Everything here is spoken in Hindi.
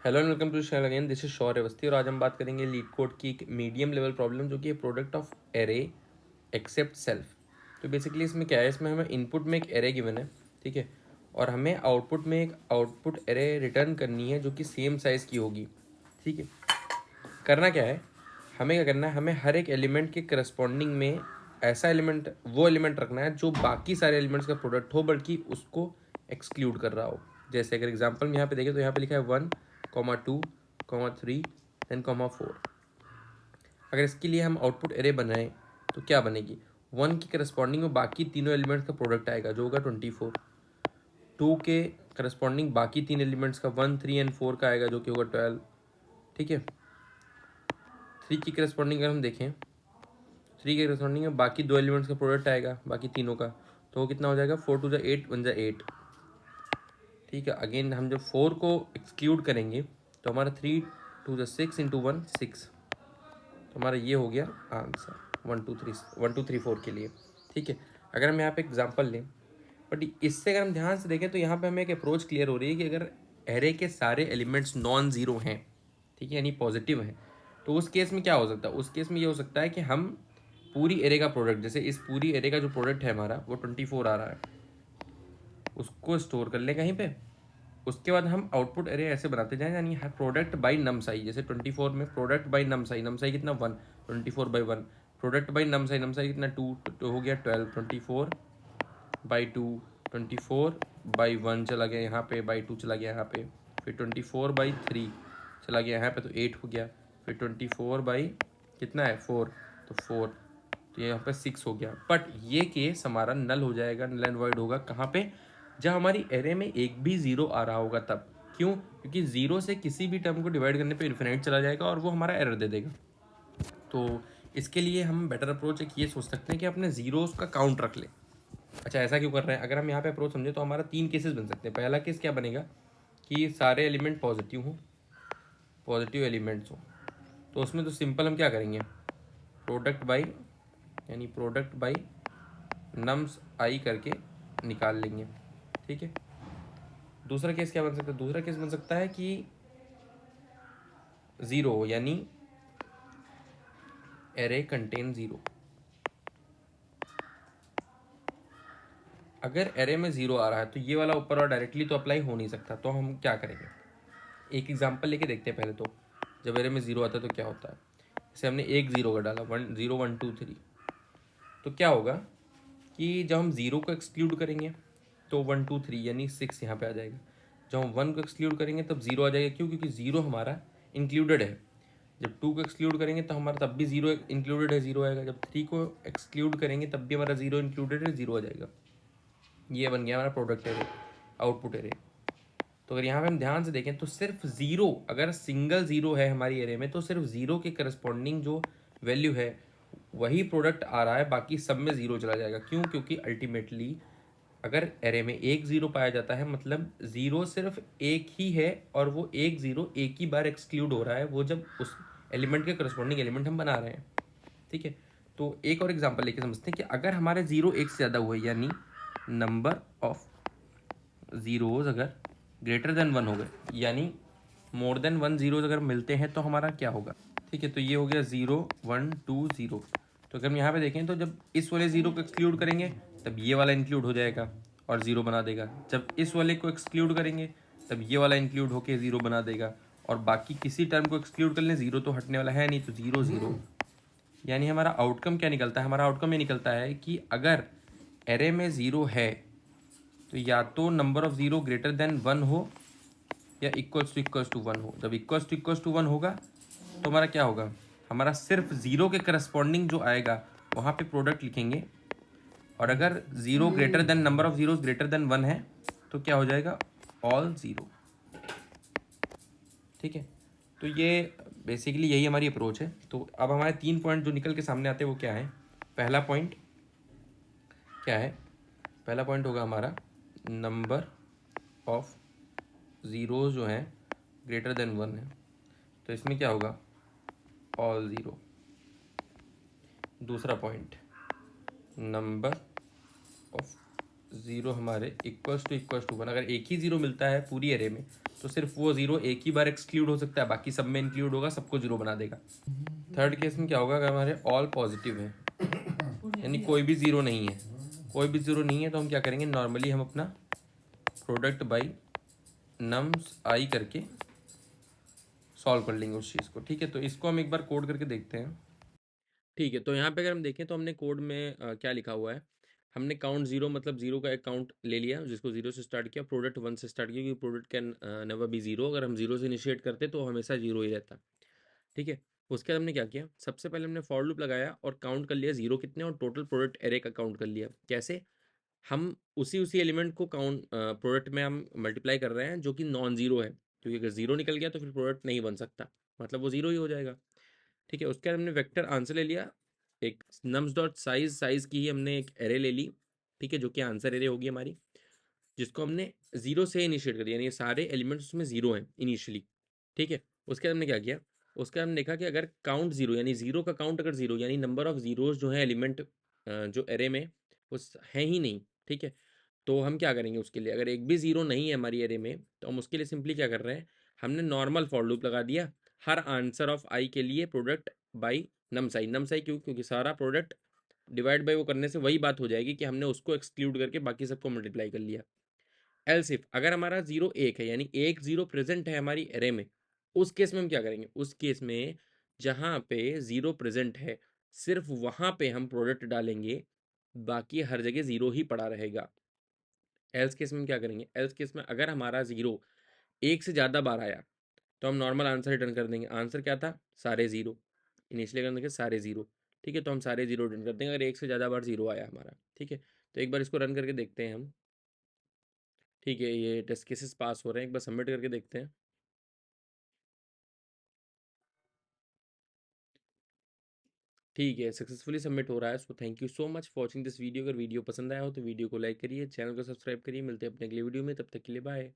Hello and welcome to channel again. This is Shaurya Avasthi और आज हम बात करेंगे लीड कोड की एक मीडियम लेवल प्रॉब्लम जो कि है product of array except self. तो बेसिकली इसमें क्या है, इसमें हमें इनपुट में एक एरे गिवन है, ठीक है, और हमें आउटपुट में एक आउटपुट एरे रिटर्न करनी है जो कि सेम साइज़ की होगी, ठीक है। करना क्या है, हमें क्या करना है, हमें हर एक एलिमेंट के करस्पॉन्डिंग में ऐसा एलिमेंट, वो एलिमेंट रखना है जो बाकी सारे एलिमेंट्स का प्रोडक्ट हो बल्कि उसको एक्सक्लूड कर रहा हो। जैसे अगर एग्जांपल में यहाँ पे देखें तो यहाँ पे लिखा है 1,2,3 देन 4। अगर इसके लिए हम आउटपुट एरे बनाएं तो क्या बनेगी, 1 की करस्पॉन्डिंग में बाकी तीनों एलिमेंट्स का प्रोडक्ट आएगा जो होगा 24। 2 के करस्पॉन्डिंग बाकी तीन एलिमेंट्स का 1, 3 एंड 4 का आएगा जो कि होगा 12, ठीक है। 3 की करस्पॉन्डिंग अगर हम देखें, 3 के करस्पॉन्डिंग में बाकी दो एलिमेंट्स का प्रोडक्ट आएगा बाकी तीनों का, तो वो कितना हो जाएगा, 4 टू द 8 1 जा 8, ठीक है। अगेन हम जब 4 को एक्सक्लूड करेंगे तो हमारा 3 टू द 6 इंटू 1 6, तो हमारा ये हो गया आंसर 1 2 3 4 के लिए, ठीक है। अगर हम यहाँ पे एग्जांपल लें, बट इससे अगर हम ध्यान से देखें तो यहाँ पे हमें एक अप्रोच क्लियर हो रही है कि अगर एरे के सारे एलिमेंट्स नॉन ज़ीरो हैं, ठीक है, यानी पॉजिटिव हैं, तो उस केस में क्या हो सकता है, उस केस में ये हो सकता है कि हम पूरी एरे का प्रोडक्ट, जैसे इस पूरी एरे का जो प्रोडक्ट है हमारा वो 24 आ रहा है, उसको स्टोर कर लें कहीं पे। उसके बाद हम आउटपुट एरे ऐसे बनाते जाएं, यानी हर प्रोडक्ट बाई नम साई, जैसे 24 में प्रोडक्ट बाई नम साई कितना 1, 24/1, प्रोडक्ट बाई नम साई कितना 2, तो हो गया 12, 24/2, 24/1 चला गया यहाँ पे, बाई 2 चला गया यहाँ पे, फिर 24/3 चला गया यहाँ पे, तो 8 हो गया, फिर 24 बाई कितना है 4, तो 4, तो यहाँ पे 6 हो गया। बट ये केस हमारा नल हो जाएगा, नल एंड वाइड होगा कहाँ पे, जब हमारी एरे में एक भी जीरो आ रहा होगा तब। क्यों? क्योंकि जीरो से किसी भी टर्म को डिवाइड करने पे इन्फिनिट चला जाएगा और वो हमारा एरर दे देगा। तो इसके लिए हम बेटर अप्रोच एक ये सोच सकते हैं कि अपने जीरोस का काउंट रख ले। अच्छा, ऐसा क्यों कर रहे हैं, अगर हम यहाँ पे अप्रोच समझे तो हमारा 3 केसेस बन सकते हैं। पहला केस क्या बनेगा कि सारे एलिमेंट पॉजिटिव हों, पॉजिटिव एलिमेंट्स हों, तो उसमें तो सिंपल हम क्या करेंगे, प्रोडक्ट बाई, यानी प्रोडक्ट बाई नम्स आई करके निकाल लेंगे, ठीक है। दूसरा केस क्या बन सकता है, दूसरा केस बन सकता है कि ज़ीरो, यानी एरे कंटेन ज़ीरो। अगर एरे में ज़ीरो आ रहा है तो ये वाला ऊपर और डायरेक्टली तो अप्लाई हो नहीं सकता, तो हम क्या करेंगे, एक एग्जांपल लेके देखते हैं पहले। तो जब एरे में ज़ीरो आता है तो क्या होता है, जैसे हमने एक ज़ीरो का डाला, 1 0 1 2 3, तो क्या होगा कि जब हम ज़ीरो को एक्सक्लूड करेंगे तो 1 2 3 यानी 6 यहाँ पे आ जाएगा। जब हम 1 को एक्सक्लूड करेंगे तब ज़ीरो आ जाएगा, क्यों, क्योंकि ज़ीरो हमारा इंक्लूडेड है। जब 2 को एक्सक्लूड करेंगे तो हमारा तब भी ज़ीरो इंक्लूडेड है, ज़ीरो आएगा। जब 3 को एक्सक्लूड करेंगे तब भी हमारा ज़ीरो इंक्लूडेड है, ज़ीरो आ जाएगा। ये बन गया हमारा प्रोडक्ट एरे, आउटपुट एरे। तो अगर यहाँ पे हम ध्यान से देखें तो सिर्फ ज़ीरो, अगर सिंगल ज़ीरो है हमारी एरे में तो सिर्फ ज़ीरो के करस्पॉन्डिंग जो वैल्यू है वही प्रोडक्ट आ रहा है, बाकी सब में ज़ीरो चला जाएगा। क्यों? क्योंकि अल्टीमेटली अगर एरे में एक ज़ीरो पाया जाता है मतलब ज़ीरो सिर्फ एक ही है, और वो एक ज़ीरो एक ही बार एक्सक्लूड हो रहा है, वो जब उस एलिमेंट के करस्पॉन्डिंग एलिमेंट हम बना रहे हैं, ठीक है। तो एक और एग्जांपल लेके समझते हैं कि अगर हमारे ज़ीरो एक से ज़्यादा हुए, यानी नंबर ऑफ ज़ीरोज़ अगर ग्रेटर देन 1 हो गए, यानी मोर देन 1 ज़ीरोज़ अगर मिलते हैं तो हमारा क्या होगा, ठीक है। तो ये हो गया 0 1 2 0। तो अगर हम यहाँ पे देखें तो जब इस वाले ज़ीरो को एक्सक्लूड करेंगे तब ये वाला इंक्लूड हो जाएगा और ज़ीरो बना देगा। जब इस वाले को एक्सक्लूड करेंगे तब ये वाला इंक्लूड होकर ज़ीरो बना देगा, और बाकी किसी टर्म को एक्सक्लूड कर लें, ज़ीरो तो हटने वाला है नहीं, तो 0 0। यानी हमारा आउटकम क्या निकलता है, हमारा आउटकम ये निकलता है कि अगर एरे में ज़ीरो है तो या तो number of zero greater than 1 हो या इक्वल्स टू 1 हो। जब इक्वल्स टू 1 होगा तो हमारा क्या होगा, हमारा सिर्फ ज़ीरो के करस्पॉन्डिंग जो आएगा वहाँ पे प्रोडक्ट लिखेंगे, और अगर zero greater than, number of zeros greater than 1 है तो क्या हो जाएगा, ऑल ज़ीरो, ठीक है। तो ये बेसिकली यही हमारी अप्रोच है। तो अब हमारे 3 पॉइंट जो निकल के सामने आते हैं वो क्या है, पहला पॉइंट क्या है, पहला पॉइंट होगा हमारा नंबर ऑफ ज़ीरोज़ जो हैं ग्रेटर देन 1 है, तो इसमें क्या होगा, ऑल ज़ीरो। दूसरा पॉइंट, नंबर ऑफ ज़ीरो हमारे इक्वल्स टू 1, अगर एक ही ज़ीरो मिलता है पूरी एरे में तो सिर्फ वो जीरो एक ही बार एक्सक्लूड हो सकता है, बाकी सब में इंक्लूड होगा, सबको जीरो बना देगा। थर्ड केस में क्या होगा, अगर हमारे ऑल पॉजिटिव है यानी कोई भी जीरो नहीं है, कोई भी जीरो नहीं है, तो हम क्या करेंगे, नॉर्मली हम अपना प्रोडक्ट बाई नम्स आई करके सॉल्व कर लेंगे उस चीज़ को। ठीक है, तो इसको हम एक बार कोड करके देखते हैं। ठीक है, तो यहाँ पे अगर हम देखें तो हमने कोड में क्या लिखा हुआ है, हमने काउंट जीरो मतलब जीरो का एक काउंट ले लिया जिसको जीरो से स्टार्ट किया, प्रोडक्ट वन से स्टार्ट किया, क्योंकि product can never be zero, अगर हम जीरो से इनिशिएट करते तो हमेशा जीरो ही रहता। ठीक है, उसके बाद हमने क्या किया, सबसे पहले हमने फॉर लूप लगाया और काउंट कर लिया जीरो कितने, और टोटल प्रोडक्ट एरे का काउंट कर लिया। कैसे, हम उसी उसी एलिमेंट को काउंट प्रोडक्ट में हम मल्टीप्लाई कर रहे हैं जो कि नॉन जीरो है, क्योंकि अगर जीरो निकल गया तो फिर प्रोडक्ट नहीं बन सकता, मतलब वो जीरो ही हो जाएगा। ठीक है, उसके बाद हमने वेक्टर आंसर ले लिया, एक नम्स डॉट साइज, साइज की ही हमने एक एरे ले ली। ठीक है, जो कि आंसर एरे होगी हमारी, जिसको हमने जीरो से इनिशिएट कर दिया, यानी ये सारे एलिमेंट्स उसमें जीरो हैं इनिशियली। ठीक है, उसके बाद हमने क्या किया, उसके बाद हमने देखा कि अगर काउंट जीरो यानी जीरो का काउंट अगर जीरो यानी नंबर ऑफ जीरोज जो है एलिमेंट जो एरे में वो है ही नहीं। ठीक है, तो हम क्या करेंगे उसके लिए, अगर एक भी जीरो नहीं है हमारी एरे में तो हम उसके लिए सिंपली क्या कर रहे हैं, हमने नॉर्मल फॉर लूप लगा दिया हर आंसर ऑफ आई के लिए, प्रोडक्ट बाई नम्स आई। नम्स आई क्यों, क्योंकि सारा प्रोडक्ट डिवाइड बाई वो करने से वही बात हो जाएगी कि हमने उसको एक्सक्लूड करके बाकी सबको मल्टीप्लाई कर लिया। एल्स इफ अगर हमारा जीरो एक है यानी एक जीरो प्रेजेंट है हमारी एरे में, उस केस में हम क्या करेंगे, उस केस में जहाँ पे जीरो प्रेजेंट है सिर्फ वहाँ पे हम प्रोडक्ट डालेंगे, बाकी हर जगह जीरो ही पड़ा रहेगा। एल्स केस में हम क्या करेंगे, एल्स केस में अगर हमारा जीरो एक से ज़्यादा बार आया तो हम नॉर्मल आंसर रिटर्न कर देंगे। आंसर क्या था, सारे जीरो, इनिशियली कर देंगे सारे जीरो। ठीक है, तो हम सारे जीरो रिटर्न कर देंगे अगर एक से ज़्यादा बार जीरो आया हमारा। ठीक है, तो एक बार इसको रन करके देखते हैं हम। ठीक है, ये टेस्ट केसेस पास हो रहे हैं, एक बार सबमिट करके देखते हैं। ठीक है, सक्सेसफुली सबमिट हो रहा है। So thank you so much for watching this video. अगर वीडियो पसंद आया हो तो वीडियो को लाइक करिए, चैनल को सब्सक्राइब करिए। मिलते हैं अपने अगले वीडियो में, तब तक के लिए बाय।